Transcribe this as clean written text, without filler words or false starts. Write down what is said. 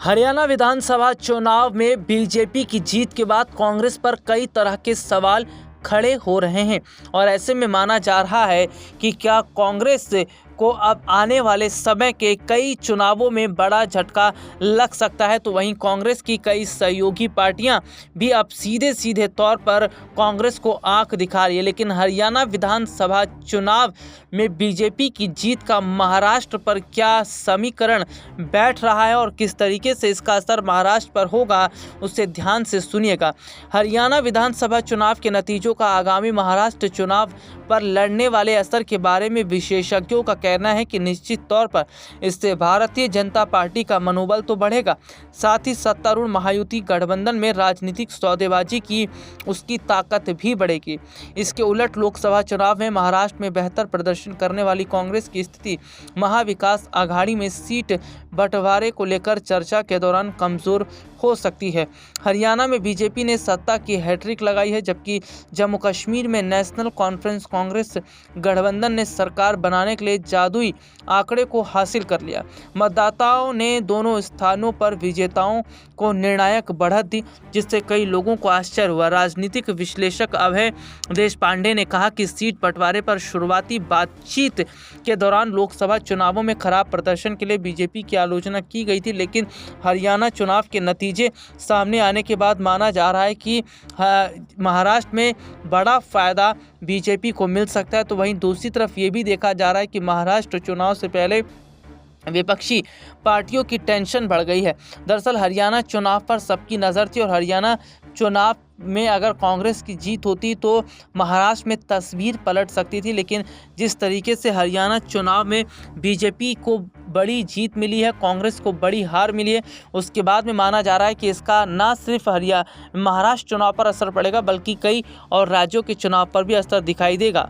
हरियाणा विधानसभा चुनाव में बीजेपी की जीत के बाद कांग्रेस पर कई तरह के सवाल खड़े हो रहे हैं और ऐसे में माना जा रहा है कि क्या कांग्रेस को अब आने वाले समय के कई चुनावों में बड़ा झटका लग सकता है। तो वहीं कांग्रेस की कई सहयोगी पार्टियां भी अब सीधे सीधे तौर पर कांग्रेस को आंख दिखा रही है। लेकिन हरियाणा विधानसभा चुनाव में बीजेपी की जीत का महाराष्ट्र पर क्या समीकरण बैठ रहा है और किस तरीके से इसका असर महाराष्ट्र पर होगा, उससे ध्यान से सुनिएगा। हरियाणा विधानसभा चुनाव के नतीजों का आगामी महाराष्ट्र चुनाव पर लड़ने वाले असर के बारे में विशेषज्ञों का कहना है कि निश्चित तौर पर इससे भारतीय जनता पार्टी का मनोबल तो बढ़ेगा, साथ ही सत्तारूढ़ महायुति गठबंधन में राजनीतिक सौदेबाजी की उसकी ताकत भी बढ़ेगी। इसके उलट लोकसभा चुनाव में महाराष्ट्र में बेहतर प्रदर्शन करने वाली कांग्रेस की स्थिति महाविकास आघाड़ी में सीट बंटवारे को लेकर चर्चा के दौरान कमजोर हो सकती है। हरियाणा में बीजेपी ने सत्ता की हैट्रिक लगाई है, जबकि जम्मू कश्मीर में नेशनल कॉन्फ्रेंस कांग्रेस गठबंधन ने सरकार बनाने के लिए जादुई आंकड़े को हासिल कर लिया। मतदाताओं ने दोनों स्थानों पर विजेताओं को निर्णायक बढ़त दी, जिससे कई लोगों को आश्चर्य हुआ। राजनीतिक विश्लेषक अभय देशपांडे ने कहा कि सीट बंटवारे पर शुरुआती बातचीत के दौरान लोकसभा चुनावों में खराब प्रदर्शन के लिए बीजेपी की आलोचना की गई थी, लेकिन हरियाणा चुनाव के नतीजे सामने आने के बाद माना जा रहा है कि महाराष्ट्र में बड़ा फायदा बीजेपी को मिल सकता है। तो वहीं दूसरी तरफ ये भी देखा जा रहा है कि महाराष्ट्र चुनाव से पहले विपक्षी पार्टियों की टेंशन बढ़ गई है। दरअसल हरियाणा चुनाव पर सबकी नज़र थी और हरियाणा चुनाव में अगर कांग्रेस की जीत होती तो महाराष्ट्र में तस्वीर पलट सकती थी, लेकिन जिस तरीके से हरियाणा चुनाव में बीजेपी को बड़ी जीत मिली है, कांग्रेस को बड़ी हार मिली है, उसके बाद में माना जा रहा है कि इसका ना सिर्फ महाराष्ट्र चुनाव पर असर पड़ेगा बल्कि कई और राज्यों के चुनाव पर भी असर दिखाई देगा।